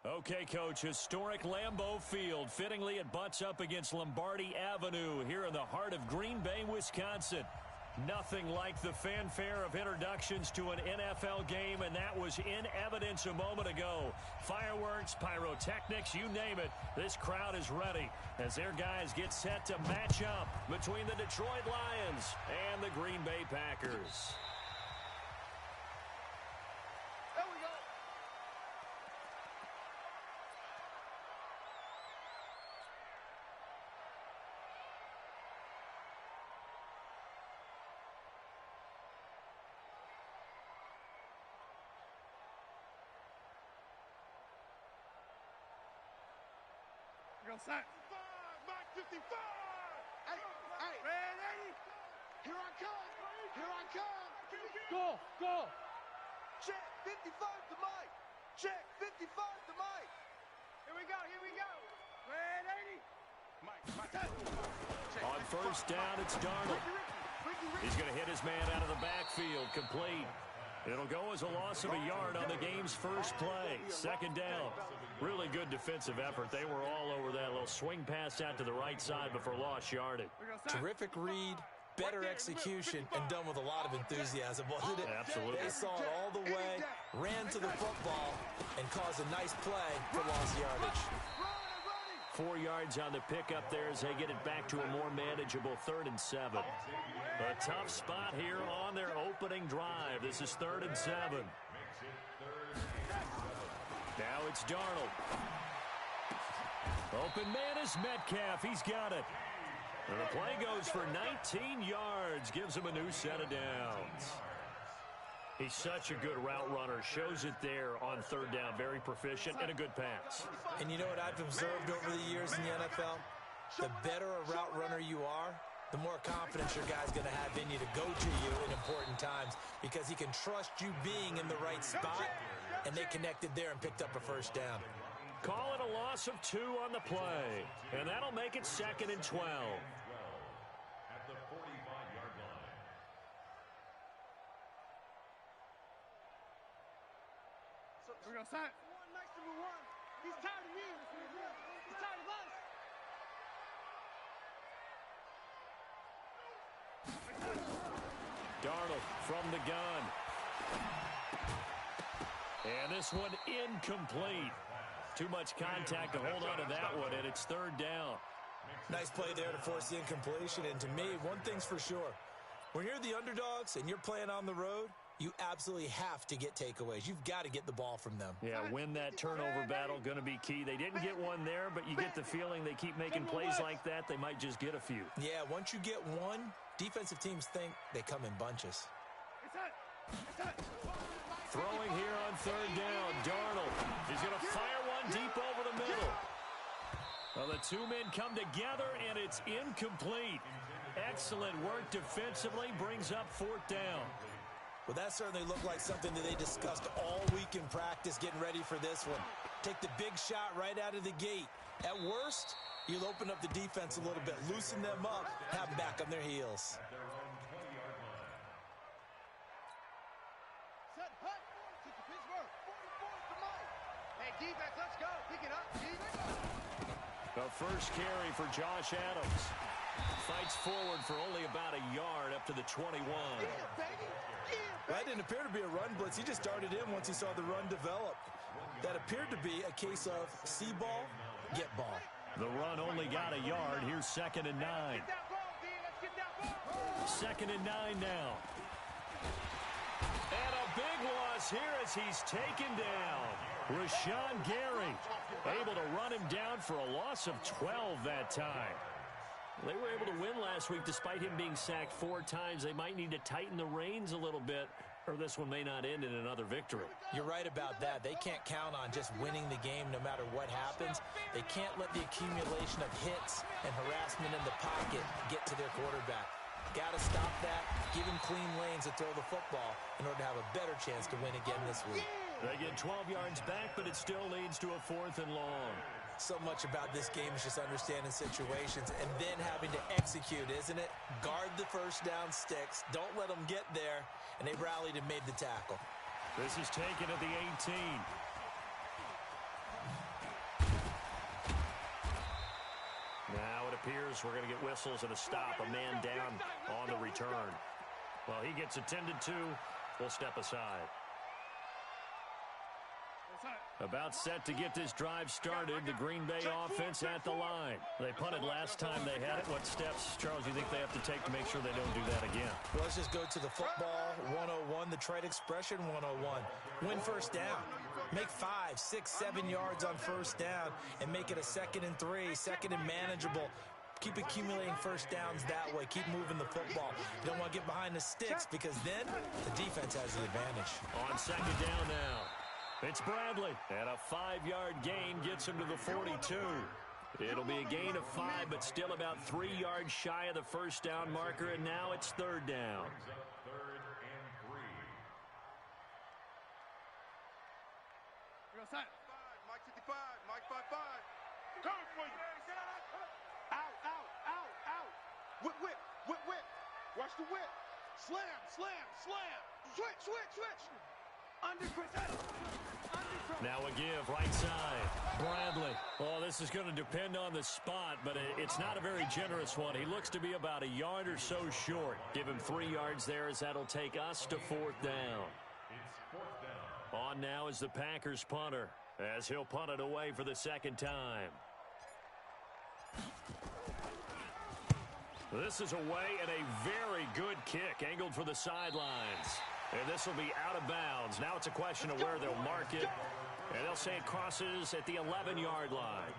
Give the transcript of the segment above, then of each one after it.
Okay, Coach, historic Lambeau Field. Fittingly, it butts up against Lombardi Avenue here in the heart of Green Bay, Wisconsin. Nothing like the fanfare of introductions to an NFL game, and that was in evidence a moment ago. Fireworks, pyrotechnics, you name it. This crowd is ready as their guys get set to match up between the Detroit Lions and the Green Bay Packers. Set. 55, Mike 55. Hey, ready? Here I come. Here I come. Go. Check 55 to Mike. Check 55 to Mike. Here we go. Ready? Mike. On first down, it's Darnold. He's going to hit his man out of the backfield, complete. It'll go as a loss of a yard on the game's first play. Second down. Really good defensive effort. They were all over that little swing pass out to the right side before lost yardage. Terrific read, better execution, and done with a lot of enthusiasm, wasn't it? Absolutely. They saw it all the way, ran to the football, and caused a nice play for lost yardage. 4 yards on the pickup there as they get it back to a more manageable 3rd and 7. A tough spot here on their opening drive. This is 3rd and 7. Now it's Darnold. Open man is Metcalf. He's got it. And the play goes for 19 yards. Gives him a new set of downs. He's such a good route runner. Shows it there on 3rd down. Very proficient and a good pass. And you know what I've observed over the years in the NFL? The better a route runner you are, the more confidence your guy's going to have in you to go to you in important times because he can trust you being in the right spot, and they connected there and picked up a first down. Call it a loss of 2 on the play, and that'll make it 2nd and 12. At the 45-yard line. We're going to set. Nice number 1. He's tired of me. He's tired of us. Darnold from the gun. And this one incomplete. Too much contact to hold on to that one, and it's 3rd down. Nice play there to force the incompletion. And to me, one thing's for sure. When you're the underdogs and you're playing on the road, you absolutely have to get takeaways. You've got to get the ball from them. Yeah, win that turnover battle, going to be key. They didn't get one there, but you get the feeling they keep making plays like that, they might just get a few. Yeah, once you get one, defensive teams think they come in bunches. Throwing here on 3rd down, Darnold. He's going to fire one deep over the middle. Well, the 2 men come together, and it's incomplete. Excellent work defensively, brings up 4th down. Well, that certainly looked like something that they discussed all week in practice getting ready for this one. Take the big shot right out of the gate. At worst, you'll open up the defense a little bit, loosen them up, have them back on their heels. Set, hut, kick to Pittsburgh. 44 to Mike. Hey, defense, let's go. Pick it up, defense. The first carry for Josh Adams. Fights forward for only about a yard up to the 21. Yeah, baby. That didn't appear to be a run blitz. He just darted in once he saw the run develop. That appeared to be a case of see ball, get ball. The run only got a yard. Here's 2nd and 9. 2nd and 9 now. And a big loss here as he's taken down. Rashawn Gary able to run him down for a loss of 12 that time. They were able to win last week despite him being sacked 4 times. They might need to tighten the reins a little bit, or this one may not end in another victory. You're right about that. They can't count on just winning the game no matter what happens. They can't let the accumulation of hits and harassment in the pocket get to their quarterback. Got to stop that, give him clean lanes to throw the football in order to have a better chance to win again this week. They get 12 yards back, but it still leads to a 4th and long. So much about this game is just understanding situations and then having to execute, isn't it? Guard the first down sticks. Don't let them get there. And they rallied and made the tackle. This is taken at the 18. appears we're going to get whistles and a stop, a man down on the return. Well, he gets attended to. We'll step aside. About set to get this drive started. The Green Bay offense at the line. They punted last time they had it. What steps, Charles, you think they have to take to make sure they don't do that again? Well, let's just go to the football 101, the trade expression 101. Win first down. Make 5, 6, 7 yards on first down and make it a 2nd and 3, 2nd and manageable. Keep accumulating first downs that way. Keep moving the football. You don't want to get behind the sticks because then the defense has the advantage. On 2nd down now. It's Bradley, and a 5-yard gain gets him to the 42. It'll be a gain of 5, but still about 3 yards shy of the first down marker, and now it's 3rd down. Mike 55, Mike 55. Coming for you. Out. Whip. Watch the whip. Slam. Switch. Under Chris. Now a give, right side. Bradley. Oh, this is going to depend on the spot, but it's not a very generous one. He looks to be about a yard or so short. Give him 3 yards there as that'll take us to 4th down. On now is the Packers punter as he'll punt it away for the 2nd time. This is away and a very good kick angled for the sidelines. And this will be out of bounds. Now it's a question of where they'll mark it. And they'll say it crosses at the 11-yard line.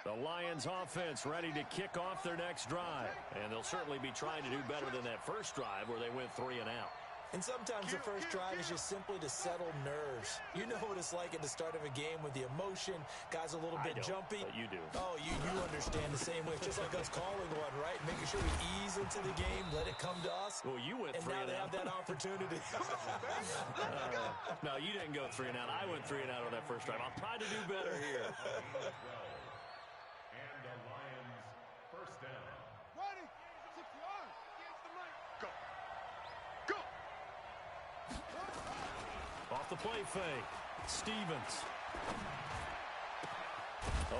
The Lions offense ready to kick off their next drive. And they'll certainly be trying to do better than that first drive where they went 3 and out. And sometimes the first drive is just simply to settle nerves. You know what it's like at the start of a game with the emotion. Guys a little bit jumpy. But you do. Oh, you understand the same way. It's just like us calling one, right? Making sure we ease into the game, let it come to us. Well, you went 3 and out. And now they have that opportunity. No, you didn't go 3 and out. I went 3 and out on that first drive. I'll try to do better here. And the Lions first down. Ready. 6 yards. Against the mic. Go. Off the play fake. Stevens.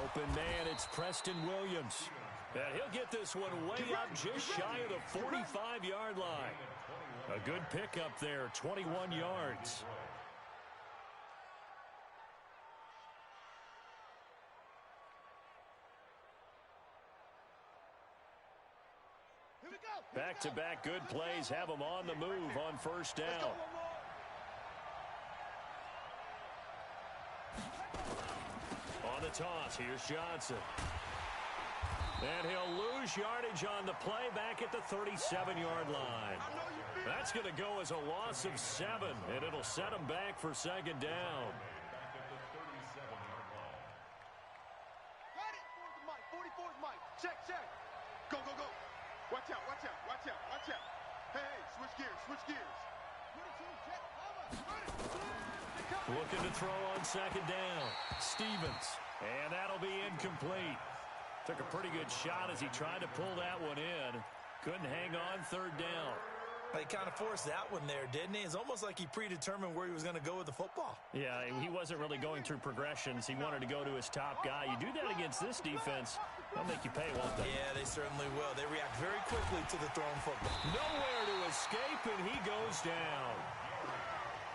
Open man, it's Preston Williams. And he'll get this one way up just shy of the 45-yard line. A good pickup there, 21 yards. Here we go. Back-to-back good plays have them on the move on first down. On the toss, here's Johnson. And he'll lose yardage on the play back at the 37-yard line. That's going to go as a loss of 7, and it'll set them back for 2nd down. Back at the 37-yard line. Got it. 44's Mike. Check. Go. Watch out. Hey, switch gears. Looking to throw on 2nd down. Stevens. And that'll be incomplete. Took a pretty good shot as he tried to pull that one in. Couldn't hang on 3rd down. He kind of forced that one there, didn't he? It's almost like he predetermined where he was going to go with the football. Yeah, he wasn't really going through progressions. He wanted to go to his top guy. You do that against this defense, they'll make you pay, won't they? Yeah, they certainly will. They react very quickly to the thrown football. Nowhere to escape, and he goes down.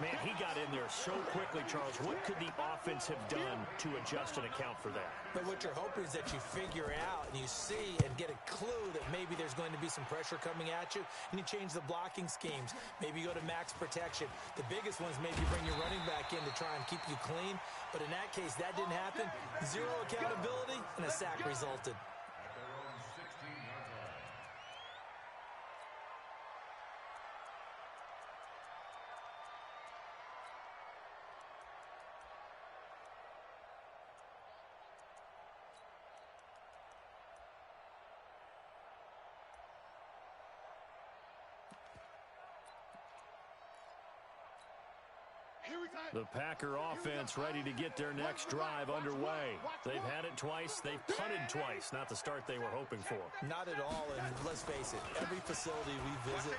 Man, he got in there so quickly, Charles. What could the offense have done to adjust and account for that? But what you're hoping is that you figure out and you see and get a clue that maybe there's going to be some pressure coming at you, and you change the blocking schemes. Maybe you go to max protection. The biggest one is maybe you bring your running back in to try and keep you clean. But in that case, that didn't happen. 0 accountability, and a sack resulted. At their own 16-yard line. The Packer offense ready to get their next drive underway. They've had it twice. They've punted twice. Not the start they were hoping for. Not at all, and let's face it, every facility we visit,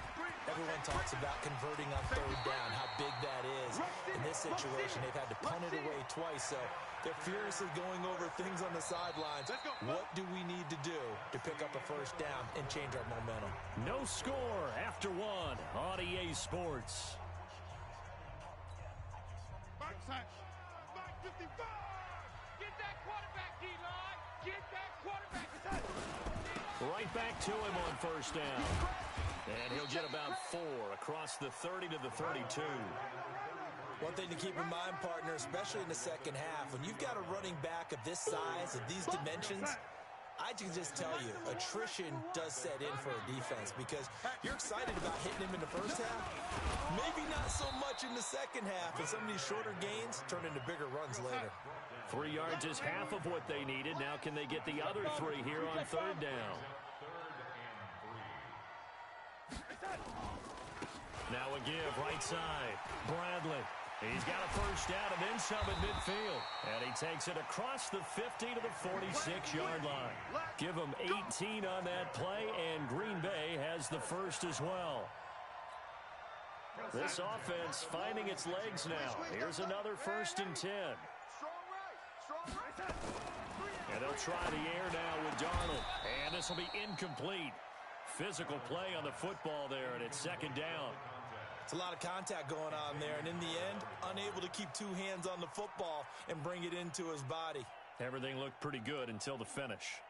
Everyone talks about converting on third down, how big that is. In this situation, they've had to punt it away twice, so they're furiously going over things on the sidelines. What do we need to do to pick up a first down and change our momentum? No score after one on EA Sports. Backside. Back 55. Get that quarterback, D-line. Get that quarterback. Right back to him on first down. And he'll get about 4 across the 30 to the 32. One thing to keep in mind, partner, especially in the second half, when you've got a running back of this size, of these dimensions, I can just tell you, attrition does set in for a defense because you're excited about hitting him in the first half. Maybe not so much in the second half, and some of these shorter gains turn into bigger runs later. 3 yards is half of what they needed. Now can they get the other 3 here on third down? Now a give, right side. Bradley. He's got a first down and then some at midfield. And he takes it across the 50 to the 46-yard line. Give him 18 on that play, and Green Bay has the first as well. This offense finding its legs now. Here's another 1st and 10. And they'll try the air now with Darnold. And this will be incomplete. Physical play on the football there, and it's 2nd down. It's a lot of contact going on there, and in the end, unable to keep 2 hands on the football and bring it into his body. Everything looked pretty good until the finish.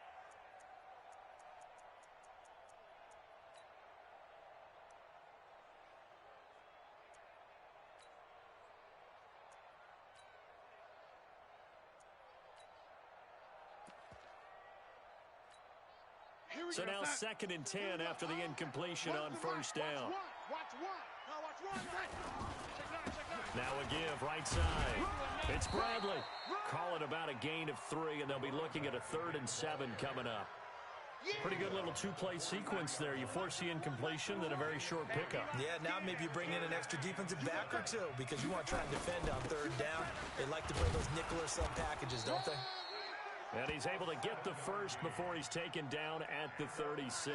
So now 2nd and 10 after the incompletion on first down. Now a give, right side. It's Bradley. Calling about a gain of 3, and they'll be looking at a 3rd and 7 coming up. Pretty good little 2-play sequence there. You force the incompletion, then a very short pickup. Yeah, now maybe you bring in an extra defensive back or 2 because you want to try and defend on 3rd down. They like to play those nickel or sub packages, don't they? And he's able to get the first before he's taken down at the 36.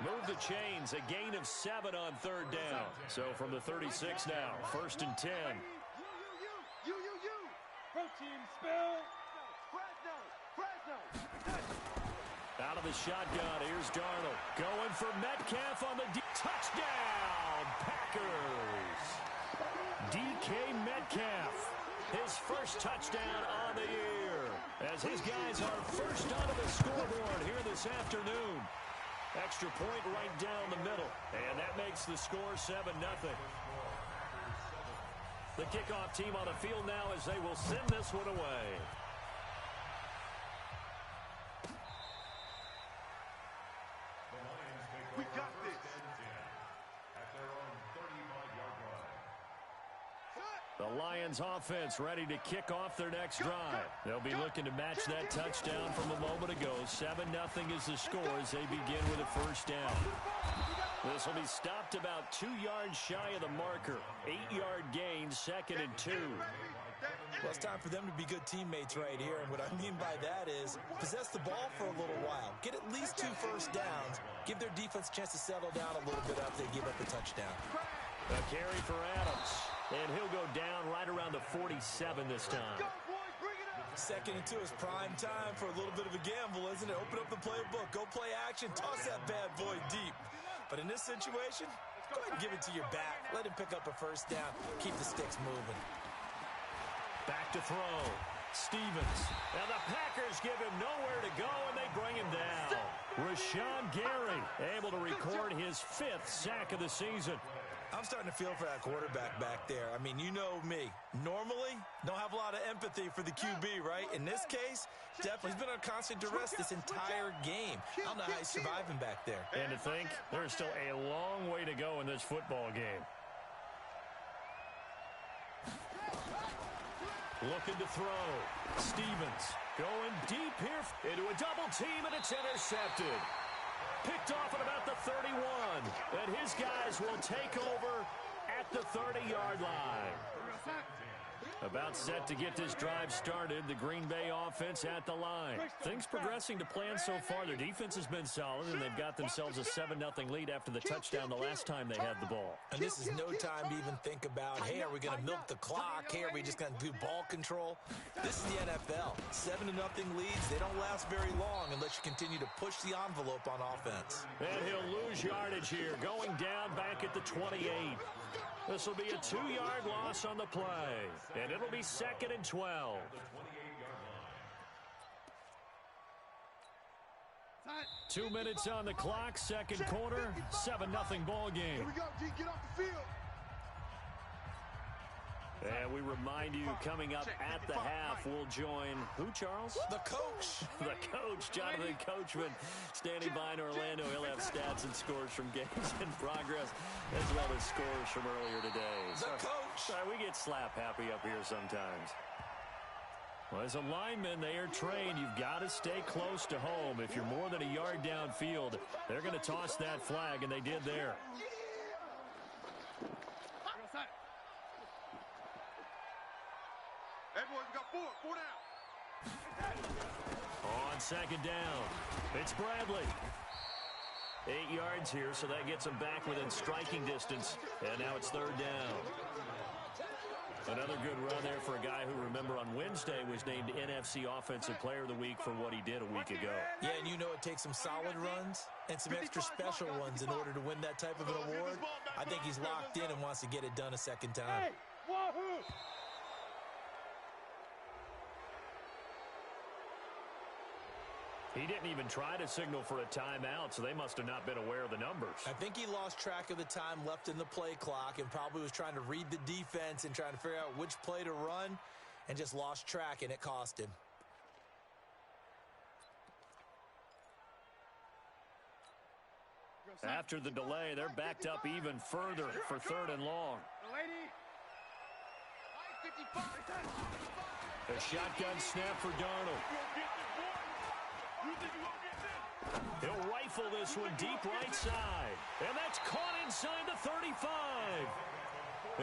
Move the chains, a gain of 7 on 3rd down. So from the 36 now, 1st and 10. Protein spill. Out of the shotgun, here's Darnold. Going for Metcalf on the touchdown, Packers. DK Metcalf, his first touchdown on the year, as his guys are first onto the scoreboard here this afternoon. Extra point right down the middle, and that makes the score 7-0. The kickoff team on the field now as they will send this one away. We got this. At their own 35-yard line. The Lions offense ready to kick off their next drive. They'll be looking to match that touchdown from a moment ago. 7-0 is the score as they begin with a first down. This will be stopped about 2 yards shy of the marker. 8-yard gain, 2nd and 2. Well, it's time for them to be good teammates right here, and what I mean by that is possess the ball for a little while. Get at least 2 first downs. Give their defense a chance to settle down a little bit after they give up the touchdown. A carry for Adams, and he'll go down right around the 47 this time. 2nd and 2 is prime time for a little bit of a gamble, isn't it? Open up the playbook, go play action, toss that bad boy deep. But in this situation, go ahead and give it to your back. Let him pick up a first down. Keep the sticks moving. Back to throw. Stevens. Now the Packers give him nowhere to go, and they bring him down. Rashawn Gary able to record his 5th sack of the season. I'm starting to feel for that quarterback back there. I mean, you know me. Normally, don't have a lot of empathy for the QB, right? In this case, definitely he's been on constant duress this entire game. I don't know how he's surviving back there. And to think, there's still a long way to go in this football game. Looking to throw. Stevens going deep here into a double team, and it's intercepted. Picked off at about the 31, and his guys will take over at the 30-yard line. About set to get this drive started. The Green Bay offense at the line. Things progressing to plan so far. Their defense has been solid, and they've got themselves a 7-0 lead after the touchdown the last time they had the ball. And this is no time to even think about, hey, are we going to milk the clock? Hey, are we just going to do ball control? This is the NFL. 7-0 leads. They don't last very long unless you continue to push the envelope on offense. And he'll lose yardage here, going down back at the 28. This will be a 2-yard loss on the play, and it'll be 2nd and 12. 2 minutes on the clock, second quarter, 7-0 ball game. Here we go, G, get off the field. And we remind you, coming up at the half, we'll join who, Charles? The coach. The coach, Jonathan Coachman, standing by in Orlando. He'll have stats and scores from games in progress, as well as scores from earlier today. The coach. Sorry, we get slap happy up here sometimes. Well, as a lineman, they are trained. You've got to stay close to home. If you're more than a yard downfield, they're going to toss that flag, and they did there. Everyone's got four down. On second down, it's Bradley. 8 yards here, so that gets him back within striking distance. And now it's third down. Another good run there for a guy who, remember, on Wednesday was named NFC Offensive Player of the Week for what he did a week ago. Yeah, and you know it takes some solid runs and some extra special ones in order to win that type of an award. I think he's locked in and wants to get it done a second time. Wahoo! He didn't even try to signal for a timeout, so they must have not been aware of the numbers. I think he lost track of the time left in the play clock and probably was trying to read the defense and trying to figure out which play to run and just lost track, and it cost him. After the delay, they're backed up even further for third and long. A shotgun snap for Darnold. He'll rifle this one deep right side. And that's caught inside the 35.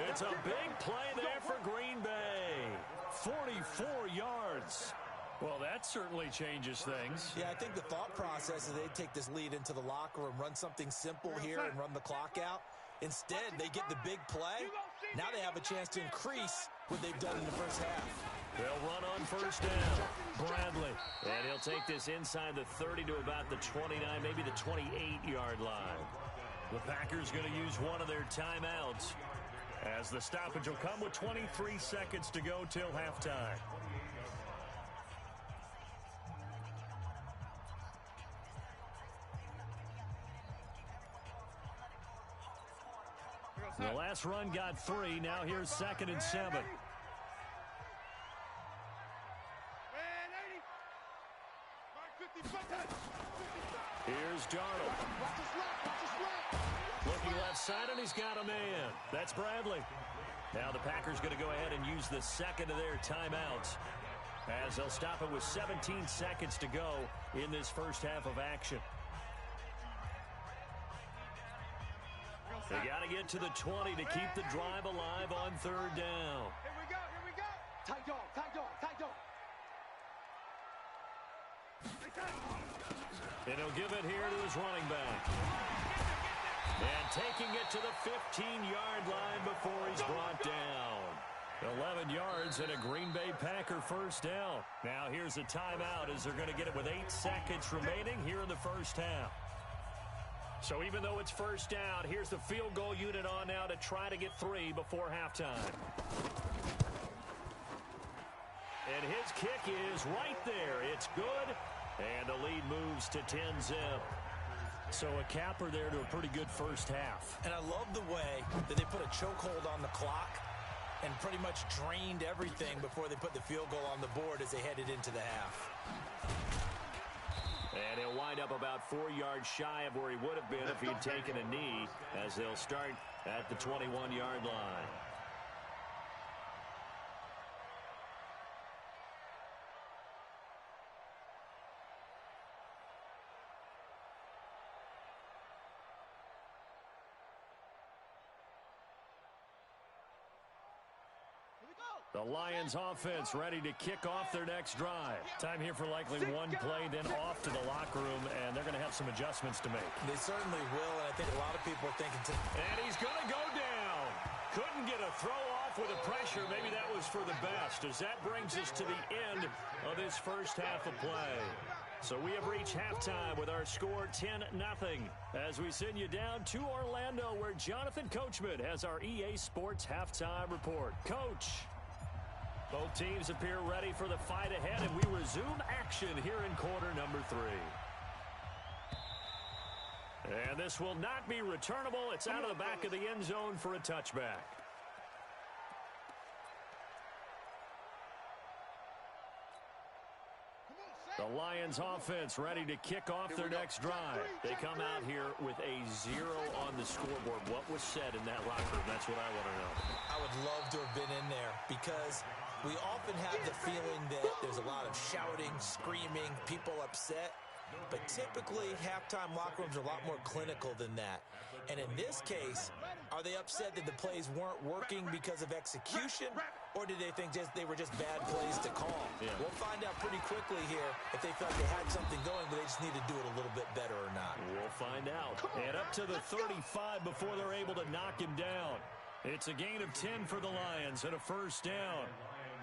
It's a big play there for Green Bay. 44 yards. Well, that certainly changes things. Yeah, I think the thought process is they'd take this lead into the locker room, run something simple here and run the clock out. Instead, they get the big play. Now they have a chance to increase what they've done in the first half. They'll run on first down. Bradley. And he'll take this inside the 30 to about the 29, maybe the 28-yard line. The Packers going to use one of their timeouts, as the stoppage will come with 23 seconds to go till halftime. The last run got 3. Now here's 2nd and 7. Here's Darnold. Looking left side, and he's got a man. That's Bradley. Now the Packers going to go ahead and use the second of their timeouts, as they'll stop it with 17 seconds to go in this first half of action. They got to get to the 20 to keep the drive alive on third down. Here we go. Tight dog. And he'll give it here to his running back. And taking it to the 15-yard line before he's brought down. 11 yards and a Green Bay Packer first down. Now here's a timeout as they're going to get it with 8 seconds remaining here in the first half. So even though it's first down, here's the field goal unit on now to try to get 3 before halftime. And his kick is right there. It's good. And the lead moves to 10-zip. So a capper there to a pretty good first half. And I love the way that they put a chokehold on the clock and pretty much drained everything before they put the field goal on the board as they headed into the half. And he'll wind up about 4 yards shy of where he would have been if he'd taken a knee, as they'll start at the 21-yard line. Here we go. The Lions offense ready to kick off their next drive. Time here for likely one play, then off to the locker room, and they're going to have some adjustments to make. They certainly will, and I think a lot of people are thinking and he's going to go down. Couldn't get a throw off with the pressure. Maybe that was for the best, as that brings us to the end of this first half of play. So we have reached halftime with our score 10-0 as we send you down to Orlando, where Jonathan Coachman has our EA Sports halftime report. Coach. Both teams appear ready for the fight ahead, and we resume action here in quarter number 3. And this will not be returnable. It's out of the back of the end zone for a touchback. The Lions offense ready to kick off their next drive. They come out here with a 0 on the scoreboard. What was said in that locker room? That's what I want to know. I would love to have been in there, because we often have the feeling that there's a lot of shouting, screaming, people upset. But typically, halftime locker rooms are a lot more clinical than that. And in this case, are they upset that the plays weren't working because of execution? Or did they think they were just bad plays to call? Yeah. We'll find out pretty quickly here if they felt they had something going, but they just need to do it a little bit better or not. We'll find out. And up to the 35 before they're able to knock him down. It's a gain of 10 for the Lions and a first down.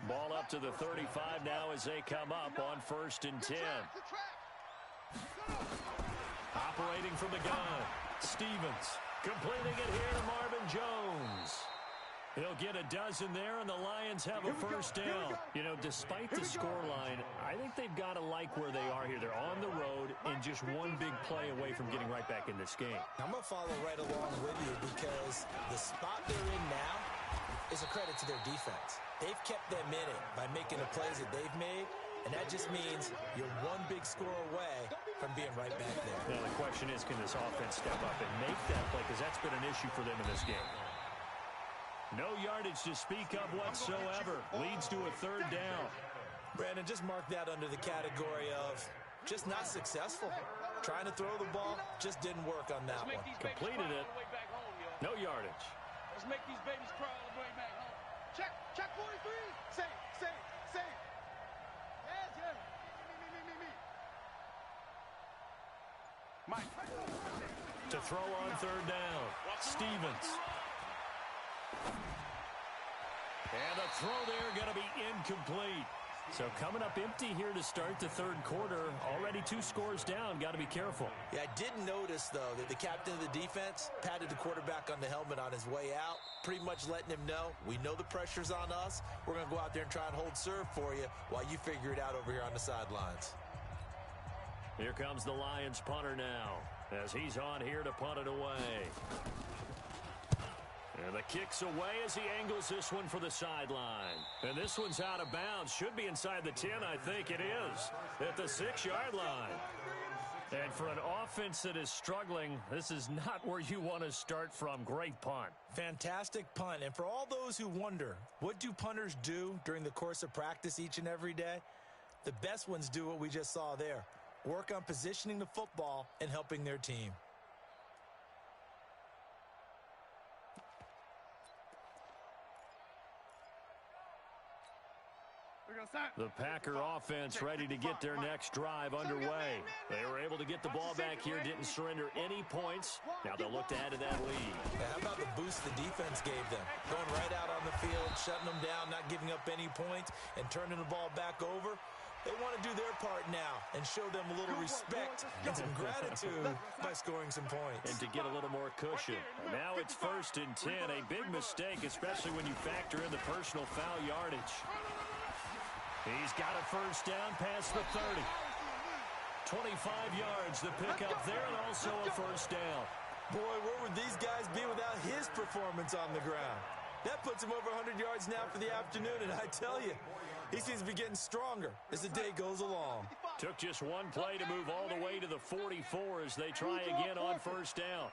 Ball up to the 35 now as they come up on 1st and 10. Operating from the gun, Stevens completing it here to Marvin Jones. He'll get a dozen there, and the Lions have a first down. You know, despite the scoreline, I think they've got to like where they are here. They're on the road and just one big play away from getting right back in this game. I'm going to follow right along with you, because the spot they're in now is a credit to their defense. They've kept them in it by making the plays that they've made, and that just means you're one big score away from being right back there. Now, the question is, can this offense step up and make that play? Because that's been an issue for them in this game. No yardage to speak of whatsoever. Leads to a 3rd down. Brandon, just mark that under the category of just not successful. Trying to throw the ball just didn't work on that one. Completed it. No yardage. Let's make these babies cry all the way back home. Check 43. Say. Yes. Me. Mike. To throw on 3rd down. Stevens. And the throw there going to be incomplete. So coming up empty here to start the 3rd quarter. Already 2 scores down. Got to be careful. Yeah, I did notice, though, that the captain of the defense patted the quarterback on the helmet on his way out, pretty much letting him know, we know the pressure's on us. We're going to go out there and try and hold serve for you while you figure it out over here on the sidelines. Here comes the Lions punter now, as he's on here to punt it away. And the kick's away as he angles this one for the sideline. And this one's out of bounds. Should be inside the 10, I think it is, at the 6-yard line. And for an offense that is struggling, this is not where you want to start from. Great punt. Fantastic punt. And for all those who wonder, what do punters do during the course of practice each and every day? The best ones do what we just saw there. Work on positioning the football and helping their team. The Packer offense ready to get their next drive underway. They were able to get the ball back here, didn't surrender any points. Now they'll look to add to that lead. Yeah, how about the boost the defense gave them? Going right out on the field, shutting them down, not giving up any points, and turning the ball back over. They want to do their part now and show them a little respect and some gratitude by scoring some points. And to get a little more cushion. Now it's 1st and 10. A big mistake, especially when you factor in the personal foul yardage. He's got a first down past the 30. 25 yards the pickup there, and also a first down. Boy, where would these guys be without his performance on the ground? That puts him over 100 yards now for the afternoon, and I tell you, he seems to be getting stronger as the day goes along. Took just one play to move all the way to the 44 as they try again on first down.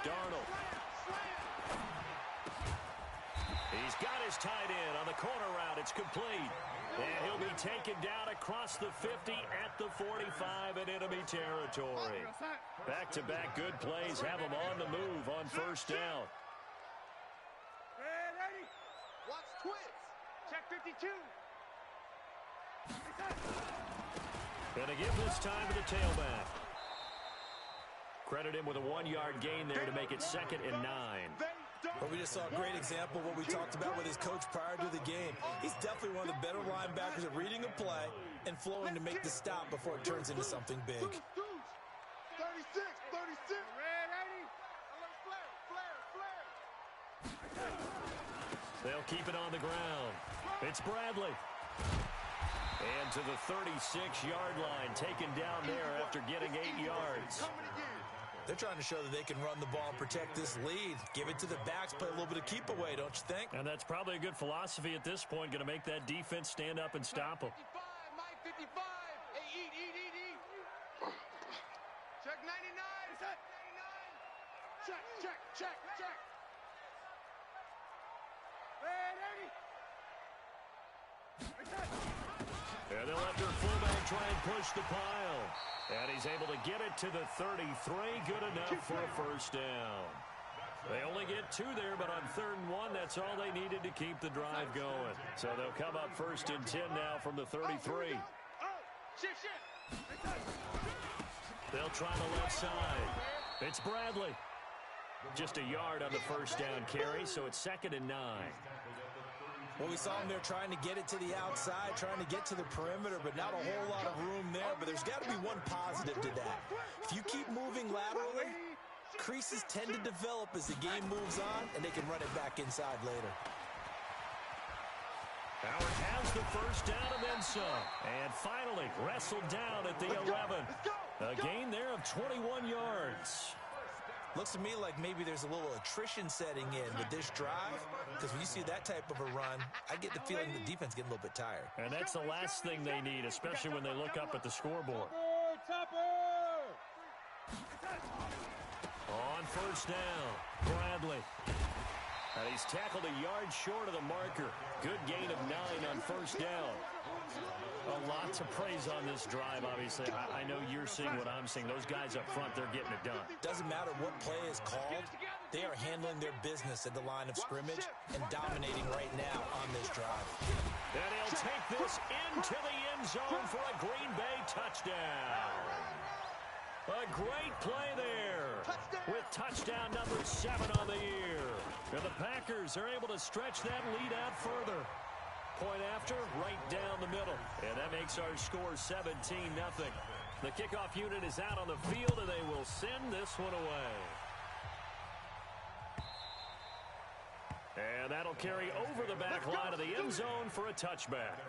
Darnold. He's got his tight end on the corner route. It's complete. And he'll be taken down across the 50 at the 45 in enemy territory. Back-to-back good plays have him on the move on first down. twits. Check 52. And to give this time to the tailback. Credit him with a 1-yard gain there to make it 2nd and 9. Well, we just saw a great example of what we talked about with his coach prior to the game. He's definitely one of the better linebackers at reading a play and flowing to make the stop before it turns into something big. 36, 36. Red 80. Alert flare. They'll keep it on the ground. It's Bradley. And to the 36-yard line, taken down there after getting 8 yards. They're trying to show that they can run the ball and protect this lead. Give it to the backs, play a little bit of keep away, don't you think? And that's probably a good philosophy at this point, going to make that defense stand up and stop them. 55, Mike 55. Hey, eat. Check 99. Check. Red 80. And they'll let their fullback try and push the pile. And he's able to get it to the 33. Good enough for a first down. They only get 2 there, but on 3rd and 1, that's all they needed to keep the drive going. So they'll come up 1st and 10 now from the 33. They'll try the left side. It's Bradley. Just a yard on the first down carry, so it's 2nd and 9. Well, we saw him there trying to get it to the outside, trying to get to the perimeter, but not a whole lot of room there. But there's got to be one positive to that. If you keep moving laterally, creases tend to develop as the game moves on, and they can run it back inside later. Howard has the first down and then some. And finally wrestled down at the 11. A gain there of 21 yards. Looks to me like maybe there's a little attrition setting in with this drive, because when you see that type of a run, I get the feeling the defense getting a little bit tired. And that's the last thing they need, especially when they look up at the scoreboard. On first down, Bradley. And he's tackled a yard short of the marker. Good gain of 9 on first down. A lot to praise on this drive, obviously. I know you're seeing what I'm seeing. Those guys up front, they're getting it done. Doesn't matter what play is called. They are handling their business at the line of scrimmage and dominating right now on this drive. And he'll take this into the end zone for a Green Bay touchdown. A great play there with touchdown number 7 on the year. And the Packers are able to stretch that lead out further. Point after, right down the middle. And that makes our score 17-0. The kickoff unit is out on the field, and they will send this one away. And that'll carry over the back line of the end zone for a touchback.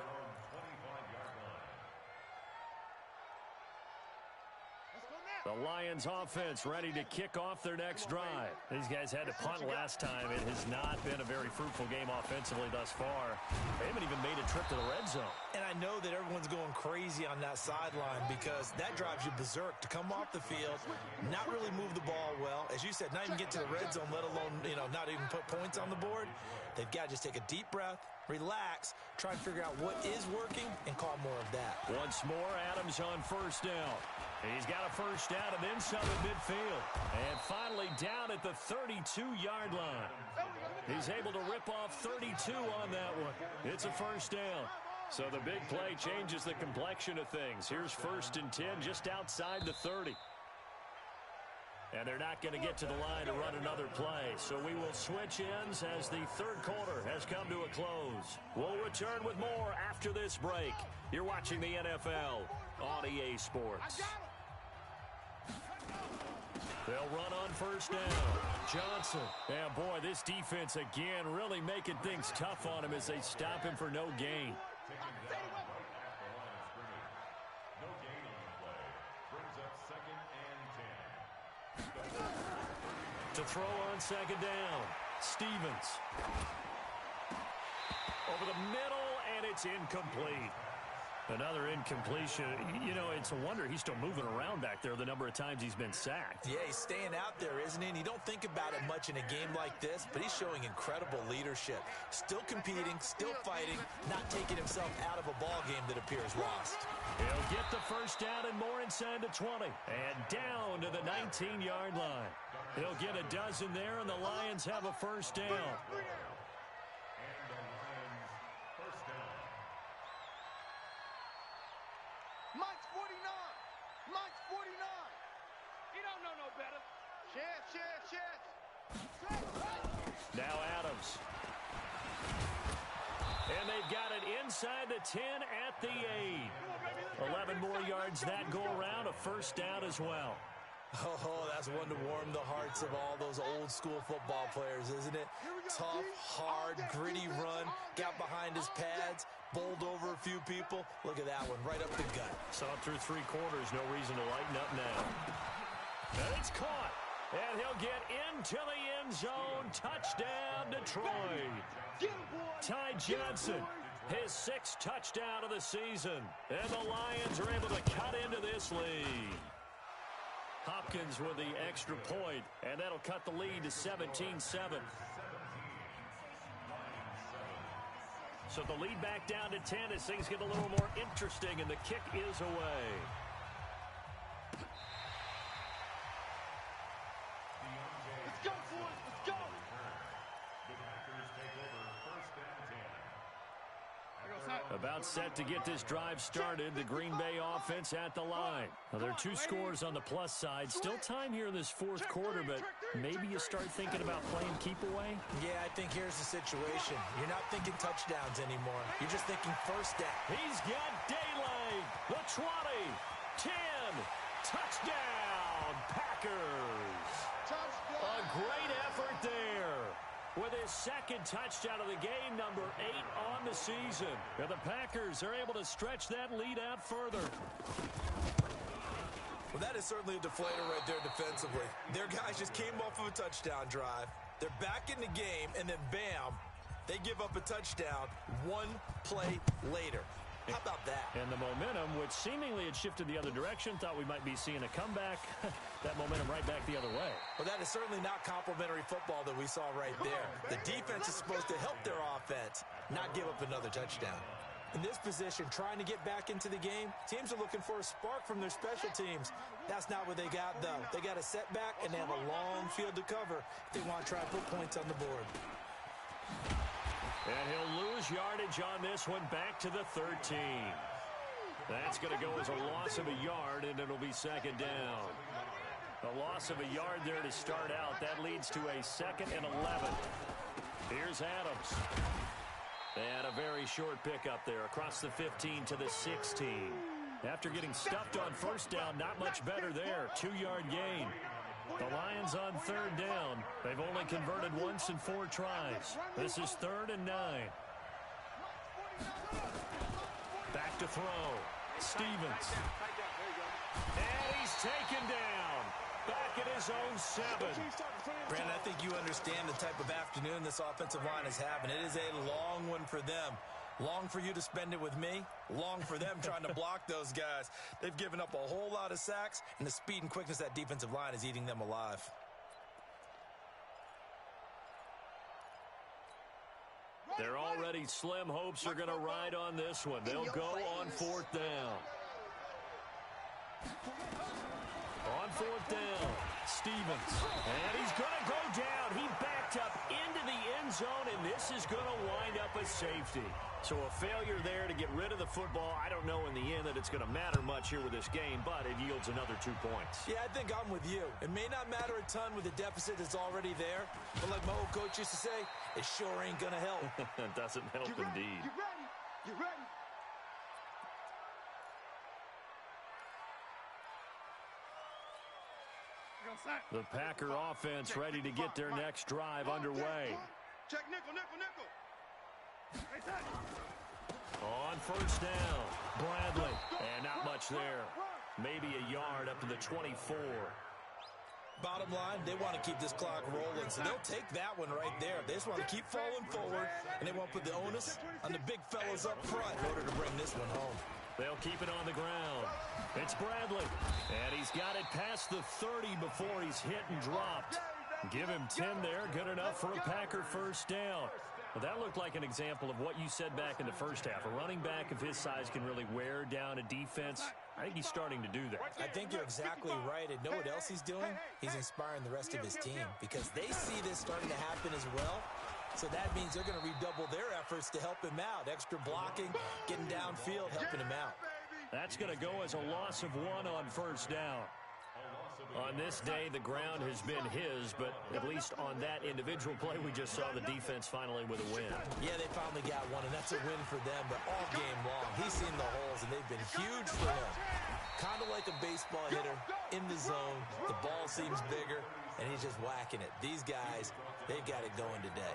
The Lions offense ready to kick off their next drive. These guys had to punt last time. It has not been a very fruitful game offensively thus far. They haven't even made a trip to the red zone. And I know that everyone's going crazy on that sideline because that drives you berserk to come off the field, not really move the ball well. As you said, not even get to the red zone, let alone, not even put points on the board. They've got to just take a deep breath, relax, try and figure out what is working, and call more of that. Once more, Adams on first down. He's got a first down and then some at midfield. And finally down at the 32-yard line. He's able to rip off 32 on that one. It's a first down. So the big play changes the complexion of things. Here's 1st and 10 just outside the 30. And they're not going to get to the line to run another play. So we will switch ends as the third quarter has come to a close. We'll return with more after this break. You're watching the NFL on EA Sports. They'll run on first down. Johnson. Yeah, boy, this defense again really making things tough on him as they stop him for no gain. No gain on the play. Brings up 2nd and 10. To throw on 2nd down. Stevens. Over the middle, and it's incomplete. Another incompletion. It's a wonder he's still moving around back there the number of times he's been sacked. Yeah, he's staying out there, isn't he? And you don't think about it much in a game like this, but he's showing incredible leadership. Still competing, still fighting, not taking himself out of a ball game that appears lost. He'll get the first down and more inside the 20. And down to the 19-yard line. He'll get a dozen there, and the Lions have a first down. don't know no better. Chance. Now Adams. And they've got it inside the 10 at the 8. 11 more yards that go around, a first down as well. Oh, that's one to warm the hearts of all those old school football players, isn't it? Tough, hard, gritty run, got behind his pads, bowled over a few people. Look at that one, right up the gut. Saw it through 3 quarters, no reason to lighten up now. And it's caught, and he'll get into the end zone. Touchdown, Detroit. Ty Johnson, his 6th touchdown of the season. And the Lions are able to cut into this lead. Hopkins with the extra point, and that'll cut the lead to 17-7. So the lead back down to 10 as things get a little more interesting, and the kick is away. Let's go, boys. Let's go. The Packers take over first and 10. About set to get this drive started, the Green Bay offense at the line. Now, there are 2 scores on the plus side. Still time here in this 4th quarter, but maybe you start thinking about playing keep away? Yeah, I think here's the situation. You're not thinking touchdowns anymore. You're just thinking first down. He's got daylight. The 20, 10, touchdown, Packers. A great effort there. With his 2nd touchdown of the game, number 8 on the season. And the Packers are able to stretch that lead out further. Well, that is certainly a deflator right there defensively. Their guys just came off of a touchdown drive. They're back in the game, and then bam, they give up a touchdown 1 play later. How about that? And the momentum, which seemingly had shifted the other direction, thought we might be seeing a comeback. That momentum right back the other way. Well, that is certainly not complimentary football that we saw right there. The defense is supposed to help their offense, not give up another touchdown. In this position, trying to get back into the game, teams are looking for a spark from their special teams. That's not what they got, though. They got a setback, and they have a long field to cover if they want to try and put points on the board. And he'll lose yardage on this one back to the 13. That's going to go as a loss of a yard, and it'll be 2nd down. A loss of a yard there to start out. That leads to a 2nd and 11. Here's Adams. And a very short pickup there across the 15 to the 16. After getting stuffed on first down, not much better there. 2-yard gain. The Lions on 3rd down. They've only converted once in 4 tries. This is 3rd and 9. Back to throw. Stevens. And he's taken down. Back at his own 7. Brandon, I think you understand the type of afternoon this offensive line is having. It is a long one for them. Long for you to spend it with me. Long for them trying to block those guys. They've given up a whole lot of sacks, and the speed and quickness of that defensive line is eating them alive. They're already slim hopes are going to ride on this one. They'll go on 4th down. On 4th down, Stevens. And he's going to go down. He backed up into the end zone, and this is going to wind up a safety. So a failure there to get rid of the football. I don't know in the end that it's going to matter much here with this game, but it yields another 2 points. Yeah, I think I'm with you. It may not matter a ton with the deficit that's already there, but like my old coach used to say, it sure ain't going to help. It doesn't help indeed. You ready? You ready? The Packer offense ready to get their next drive underway. Check nickel. On first down, Bradley. And not much there. Maybe a yard up to the 24. Bottom line, they want to keep this clock rolling, so they'll take that one right there. They just want to keep falling forward, and they won't put the onus on the big fellas up front in order to bring this one home. They'll keep it on the ground. It's Bradley. And he's got it past the 30 before he's hit and dropped. Give him 10 there. Good enough for a Packer first down. Well, that looked like an example of what you said back in the first half. A running back of his size can really wear down a defense. I think he's starting to do that. I think you're exactly right. And know what else he's doing? He's inspiring the rest of his team because they see this starting to happen as well. So that means they're going to redouble their efforts to help him out. Extra blocking, getting downfield, helping him out. That's going to go as a loss of 1 on first down. A loss of On this day, the ground has been his, but at least on that individual play, we just saw the defense finally with a win. Yeah, they finally got one, and that's a win for them. But all game long, he's seen the holes, and they've been huge for him. Kind of like a baseball hitter in the zone. The ball seems bigger, and he's just whacking it. These guys, they've got it going today.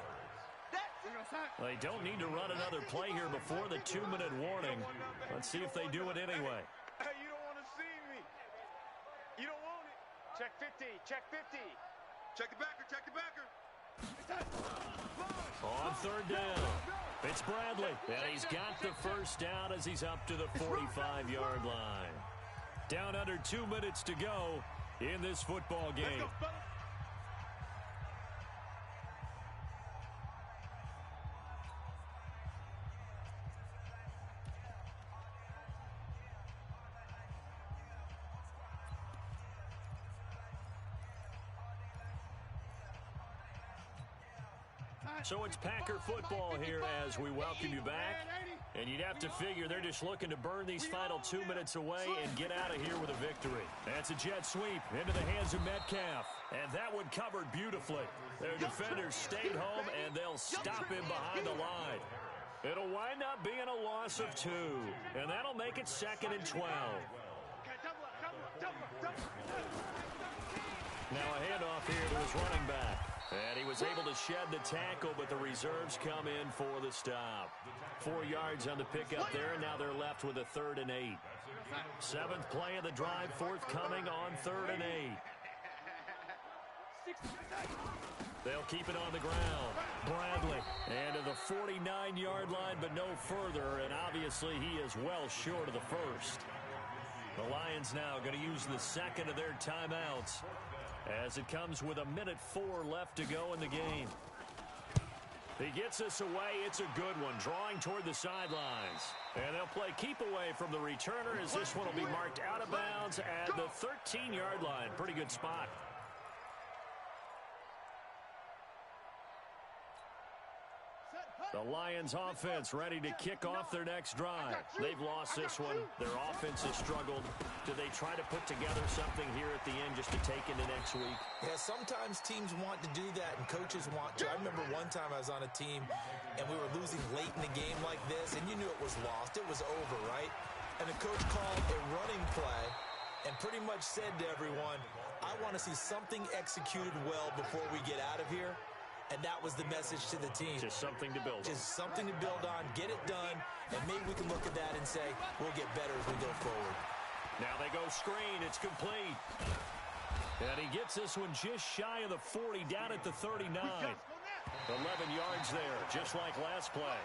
They don't need to run another play here before the 2-minute warning. Let's see if they do it anyway. Hey, you don't want to see me. You don't want it. Check 50. Check 50. Check the backer. Check the backer. On third down, it's Bradley, and he's got the first down as he's up to the 45-yard line. Down under 2 minutes to go in this football game. So it's Packer football here as we welcome you back. And you'd have to figure they're just looking to burn these final 2 minutes away and get out of here with a victory. That's a jet sweep into the hands of Metcalf. And that one covered beautifully. Their defenders stayed home, and they'll stop him behind the line. It'll wind up being a loss of 2. And that'll make it 2nd and 12. Now a handoff here to his running back. And he was able to shed the tackle, but the reserves come in for the stop. 4 yards on the pickup there, and now they're left with a 3rd and 8. 7th play of the drive forthcoming on 3rd and 8. They'll keep it on the ground. Bradley, and to the 49-yard line, but no further, and obviously he is well short of the first. The Lions now going to use the second of their timeouts, as it comes with 1:04 left to go in the game. He gets this away. It's a good one, drawing toward the sidelines. And they'll play keep away from the returner, as this one will be marked out of bounds at the 13-yard line. Pretty good spot. The Lions offense ready to kick off their next drive. They've lost this one. Their offense has struggled. Do they try to put together something here at the end just to take into next week? Yeah, sometimes teams want to do that and coaches want to. I remember one time I was on a team and we were losing late in the game like this, and you knew it was lost. It was over, right? And the coach called a running play and pretty much said to everyone, I want to see something executed well before we get out of here. And that was the message to the team. Just something to build on. Just something to build on, get it done, and maybe we can look at that and say, we'll get better as we go forward. Now they go screen. It's complete. And he gets this one just shy of the 40, down at the 39. 11 yards there, just like last play.